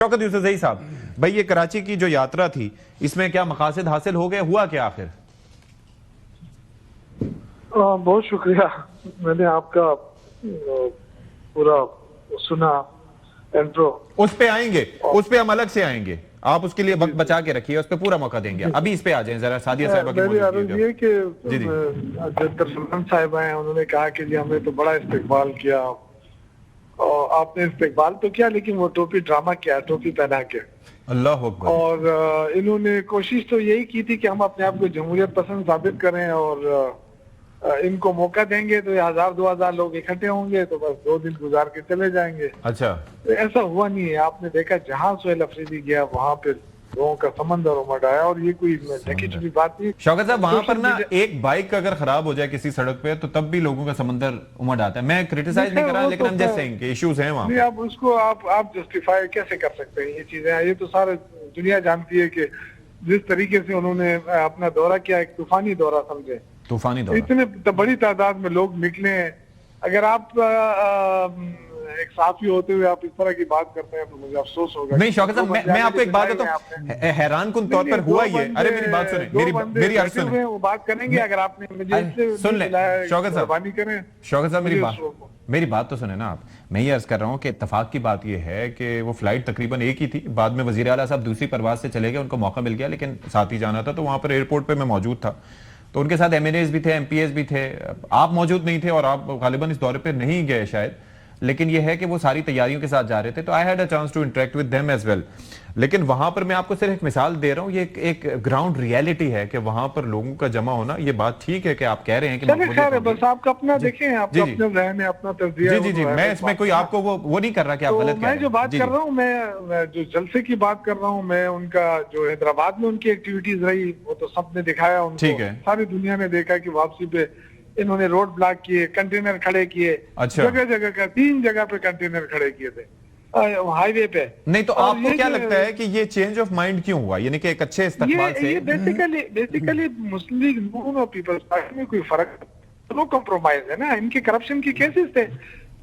शौकत यूसुफज़ई साहब, भाई ये कराची की जो यात्रा थी इसमें क्या मकासद हासिल हो गए, हुआ क्या आखिर? बहुत शुक्रिया, मैंने आपका पूरा सुना इंट्रो। उस पे आएंगे, उस पे हम अलग से आएंगे, आप उसके लिए वक्त बचा के रखिए, उस पे पूरा मौका देंगे। अभी इस पे आ जाएं जरा, सादिया साहिबा की मौजूदगी ये कि सलमान साहिब हैं, उन्होंने कहा कि जी हमने तो बड़ा इस्तेकबाल किया और आपने इस्तेकबाल तो किया लेकिन वो टोपी ड्रामा किया, टोपी पहना के। अल्लाह अकबर। और इन्होंने कोशिश तो यही की थी कि हम अपने आप को जमहूरियत पसंद साबित करें और इनको मौका देंगे तो 1000-2000 लोग इकट्ठे होंगे तो बस 2 दिन गुजार के चले जाएंगे। अच्छा, तो ऐसा हुआ नहीं है। आपने देखा जहां सुहेल अफरीदी गया वहां पे लोगों का समंदर उमड़ आया और ये कोई ढकी छुपी बात नहीं। शौकत साहब, वहां पर ना एक बाइक अगर खराब हो जाए किसी सड़क पे तो तब भी लोगों का समंदर उमड़ आता है। मैं क्रिटिसाइज नहीं कर रहा, लेकिन हम जस्ट सेइंग कि इश्यूज हैं वहां पे। आप उसको आप जस्टिफाई कैसे कर सकते हैं ये चीजें? ये तो सारे दुनिया जानती है कि जिस तरीके से उन्होंने अपना दौरा किया एक तूफानी दौरा समझे, तूफानी दौरा, इतने बड़ी तादाद में लोग निकले। अगर आप एक साथी होते हुए आप इस तरह की बात करते हैं तो मुझे अफसोस होगा। नहीं शौकत साहब, मैं आपको एक बात बताता हूँ, हैरान कुन तौर पर हुआ ये। अरे मेरी बात सुने, मेरी अर्ज सुने, वो बात करेंगे। अगर आपने मुझे सुन ले शौकत साहब, करें शौकत साहब मेरी बात तो सुने ना आप। मैं ये अर्ज कर रहा हूँ कि इत्तेफाक की बात ये है कि वो फ्लाइट तकरीबन एक ही थी, बाद में वजीर आला साहब दूसरी परवाज से चले गए, उनको मौका मिल गया, लेकिन साथ ही जाना था तो वहां पर एयरपोर्ट पे मैं मौजूद था, तो उनके साथ MNAs भी थे, MPs भी थे। आप मौजूद नहीं थे और आप गालिबन इस दौरे पे नहीं गए शायद, लेकिन यह है कि वो सारी तैयारियों के साथ जा रहे थे, तो I had a chance to interact with them as well. लेकिन वहां पर मैं आपको सिर्फ एक मिसाल दे रहा हूँ, ये एक ग्राउंड रियलिटी है कि वहां पर लोगों का जमा होना, ये बात ठीक है कि आप कह रहे हैं कि बस आपका अपना देखें, आपका अपना ज़हन है, अपना तजज़िया। जी, मैं इसमें कोई आपको वो नहीं कर रहा कि आप गलत कह रहे हैं। मैं जो बात कर रहा हूँ, मैं जो जलसे की बात कर रहा हूँ, मैं उनका जो हैदराबाद में उनकी एक्टिविटीज रही वो तो सबने दिखाया उनको, ठीक है, सारी दुनिया ने देखा कि वापसी पे इन्होंने रोड ब्लॉक किए, कंटेनर खड़े किए। अच्छा। जगह जगह का 3 जगह पे कंटेनर खड़े किए थे हाईवे पे। नहीं तो आपको क्या लगता है कि ये चेंज ऑफ माइंड क्यों हुआ, यानी कि एक अच्छे इस्तेमाल से? ये बेसिकली मुस्लिम लीग नून और पीपल्स पार्टी में कोई फर्क, नो कॉम्प्रोमाइज है ना। इनके करप्शन के केसेस थे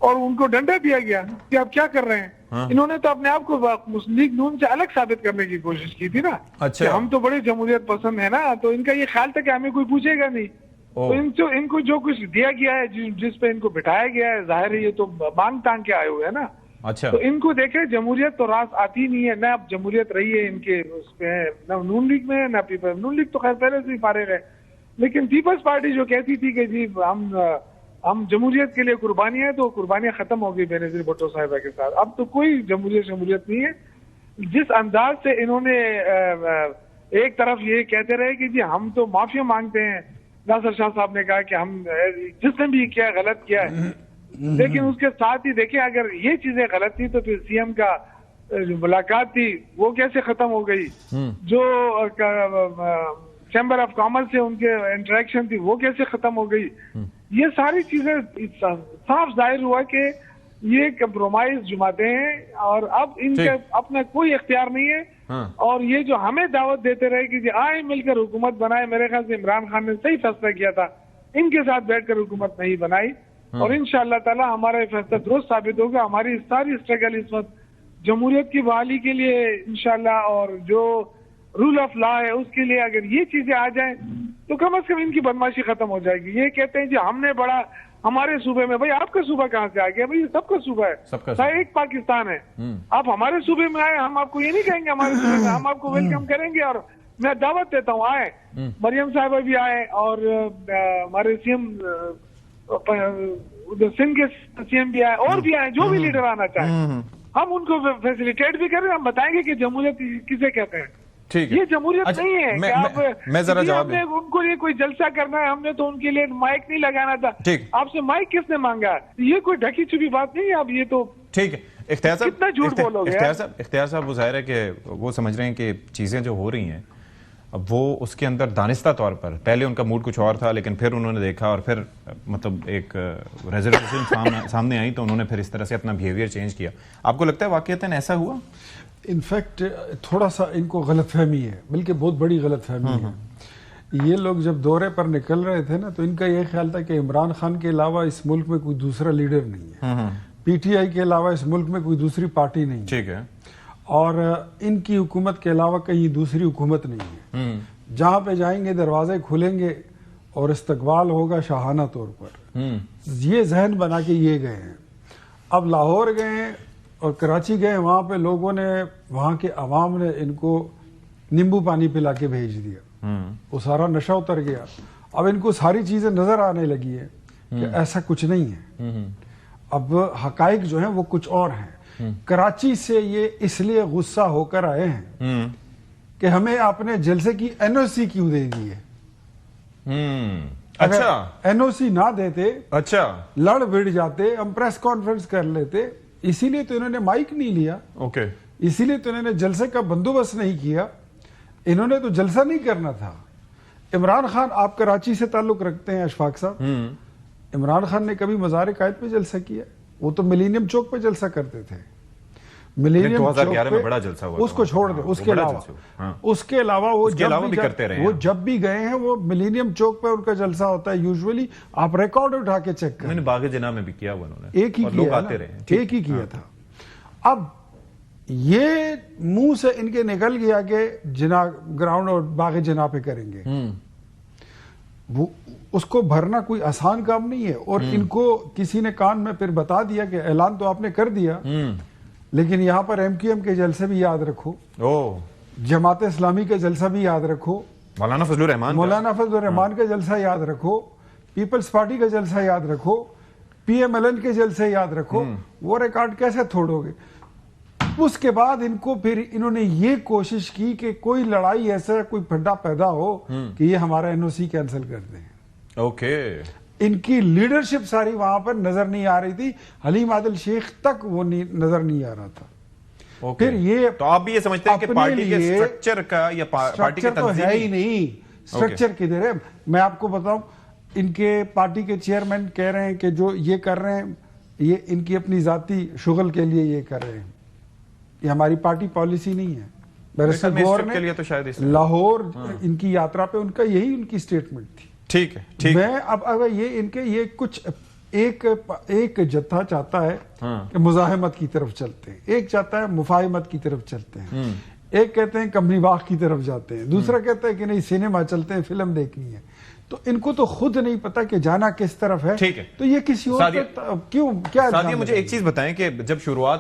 और उनको डंडा दिया गया कि आप क्या कर रहे हैं। हाँ। इन्होंने तो अपने आप को मुस्लिम लीग नून से अलग साबित करने की कोशिश की थी ना। अच्छा। कि हम तो बड़े जमहूरियत पसंद है ना, तो इनका ये ख्याल था कि हमें कोई पूछेगा नहीं। तो इनको जो कुछ दिया गया है, जिस पे इनको बिठाया गया है, जाहिर है ये तो मांग तांग के आए हुए हैं ना। अच्छा। तो इनको देखे जमहूरियत तो रास आती नहीं है ना, अब जमहूरियत रही है इनके उसपे है ना, नून लीग में है ना पीपल्स। नून लीग तो खैर पहले से ही फारिग है, लेकिन पीपल्स पार्टी जो कहती थी कि जी हम जमहूरियत के लिए कुर्बानियां, तो कुर्बानियां खत्म हो गई बेनजीर भुट्टो साहिबा के साथ। अब तो कोई जमहूरियत नहीं है। जिस अंदाज से इन्होंने एक तरफ ये कहते रहे कि जी हम तो माफिया मांगते हैं, नासिर शाह साहब ने कहा कि हम जिसने भी किया गलत किया है, लेकिन उसके साथ ही देखिए अगर ये चीजें गलत थी तो फिर CM का जो मुलाकात थी वो कैसे खत्म हो गई, जो चैम्बर ऑफ कॉमर्स से उनके इंटरेक्शन थी वो कैसे खत्म हो गई। ये सारी चीजें साफ जाहिर हुआ कि ये कंप्रोमाइज जुमाते हैं और अब इनका अपना कोई इख्तियार नहीं है। हाँ। और ये जो हमें दावत देते रहे कि आए मिलकर हुकूमत बनाए, मेरे ख्याल से इमरान खान ने सही फैसला किया था, इनके साथ बैठकर हुकूमत नहीं बनाई। हाँ। और इंशाअल्लाह ताला हमारा फैसला दुरुस्त साबित होगा। हमारी सारी स्ट्रगल इस वक्त जमहूरियत की बहाली के लिए इंशाअल्लाह, और जो रूल ऑफ लॉ है उसके लिए अगर ये चीजें आ जाए तो कम से कम इनकी बदमाशी खत्म हो जाएगी। ये कहते हैं जी हमने बड़ा हमारे सूबे में, भाई आपका सूबा कहाँ से आ गया? भाई सबका सूबा है, सबका एक पाकिस्तान है। आप हमारे सूबे में आए, हम आपको ये नहीं कहेंगे हमारे सूबे में, हम आपको वेलकम करेंगे और मैं दावत देता हूँ आए। मरियम साहिबा भी आए और हमारे CM सिंध के CM भी आए और भी आए, जो भी लीडर आना चाहे हम उनको फैसिलिटेट भी करें। हम बताएंगे कि जमहूरियत किसे कहते हैं। ठीक है, ये जमहूरियत नहीं है कि मैं जरा जवाब हमने उनको लिए कोई जलसा करना है, हमने तो उनके लिए माइक नहीं लगाना था। ठीक, आपसे माइक किसने मांगा? ये कोई ढकी छुपी बात नहीं है। अब ये तो ठीक है, इख्तियार साहब कितना झूठ बोलोगे? इख्तियार साहब वो जाहिर है कि वो समझ रहे हैं कि चीजें जो हो रही हैं अब वो उसके अंदर दानिस्ता तौर पर, पहले उनका मूड कुछ और था, लेकिन फिर उन्होंने देखा और फिर मतलब एक रेजोल्यूशन सामने आई तो उन्होंने फिर इस तरह से अपना बिहेवियर चेंज किया। आपको लगता है वाकईतन ऐसा हुआ? इनफैक्ट थोड़ा सा इनको गलतफहमी है, बल्कि बहुत बड़ी गलतफहमी है। ये लोग जब दौरे पर निकल रहे थे ना, तो इनका ये ख्याल था कि इमरान खान के अलावा इस मुल्क में कोई दूसरा लीडर नहीं है, PTI के अलावा इस मुल्क में कोई दूसरी पार्टी नहीं है। ठीक है। اور ان کی حکومت کے علاوہ کہیں دوسری حکومت نہیں ہے. جہاں پہ جائیں گے دروازے کھلیں گے اور استقبال ہوگا شاہانہ طور پر. یہ ذہن بنا کے یہ گئے ہیں. اب لاہور گئے ہیں اور کراچی گئے, وہاں پہ لوگوں نے, وہاں کے عوام نے ان کو نیمبو پانی پلا کے بھیج دیا. وہ سارا نشہ اتر گیا. اب ان کو ساری چیزیں نظر آنے لگی ہے کہ ایسا کچھ نہیں ہے. اب حقائق جو ہیں وہ کچھ اور ہیں. کراچی سے یہ اس لیے غصہ ہو کر آئے ہیں کہ ہمیں آپ نے جلسے کی NOC کیوں دے دی ہے. اچھا NOC نہ دیتے, اچھا لڑ بڑ جاتے, ہم پریس کانفرنس کر لیتے. اسی لیے تو انہوں نے مائک نہیں لیا, اوکے, اسی لیے تو انہوں نے جلسے کا بندوبست نہیں کیا. انہوں نے تو جلسہ نہیں کرنا تھا. عمران خان, آپ کراچی سے تعلق رکھتے ہیں اشفاق صاحب, عمران خان نے کبھی مزار قائد پہ جلسہ کیا؟ وہ تو ملینیم چوک پہ جلسہ کرتے تھے. ملینیم 2011 میں بڑا جلسہ ہوا, اس کو چھوڑ دیں. اس کے علاوہ وہ جب بھی گئے ہیں وہ ملینیم چوک پہ ان کا جلسہ ہوتا ہے یوزولی. آپ ریکارڈ اٹھا کے چیک کریں. باغ جناح میں بھی کیا ہوا انہوں نے, ایک ہی کیا تھا. اب یہ منہ سے ان کے نکل گیا کہ جناح گراؤنڈ اور باغ جناح پہ کریں گے. اس کو بھرنا کوئی آسان کام نہیں ہے. اور ان کو کسی نے کان میں پھر بتا دیا کہ اعلان تو آپ نے کر دیا, لیکن یہاں پر MQM کے جلسے بھی یاد رکھو, جماعت اسلامی کا جلسہ بھی یاد رکھو, مولانا فضل الرحمان کا جلسہ یاد رکھو, پیپلز پارٹی کا جلسہ یاد رکھو, PMLN کے جلسے یاد رکھو. وہ ریکارڈ کیسے توڑو گے؟ اس کے بعد ان کو پھر انہوں نے یہ کوشش کی کہ کوئی لڑائی ایسا کوئی پھڈا پیدا ہو کہ یہ ہمارا NOC کینسل کر دیں. اوکے, ان کی لیڈرشپ ساری وہاں پر نظر نہیں آ رہی تھی. حلیم عادل شیخ تک وہ نظر نہیں آ رہا تھا. پھر یہ تو آپ بھی یہ سمجھتے ہیں کہ پارٹی کے سٹرکچر کا یا پارٹی کے تو ہے ہی نہیں. سٹرکچر کدھر ہے؟ میں آپ کو بتاؤں, ان کے پارٹی کے چیئرمین کہہ رہے ہیں کہ جو یہ کر رہے ہیں یہ ان کی اپنی ذاتی شغل کے لیے یہ کر رہے ہیں, یہ ہماری پارٹی پالیسی نہیں ہے. بیرسٹر گور نے لاہور ان کی یاترا پہ ان کا یہی ان کی سٹیٹمنٹ تھی. ٹھیک ہے, میں اب اگر یہ ان کے یہ کچھ ایک جتھا چاہتا ہے کہ مزاحمت کی طرف چلتے ہیں, ایک چاہتا ہے مفاہمت کی طرف چلتے ہیں, ایک کہتے ہیں کمری باغ کی طرف جاتے ہیں, دوسرا کہتا ہے کہ نہیں سینما چلتے ہیں, فلم دیکھنی ہے. تو ان کو تو خود نہیں پتا کہ جانا کس طرف ہے. ٹھیک ہے, تو یہ کسی اور کیوں کیا؟ مجھے ایک چیز بتائیں کہ جب شروعات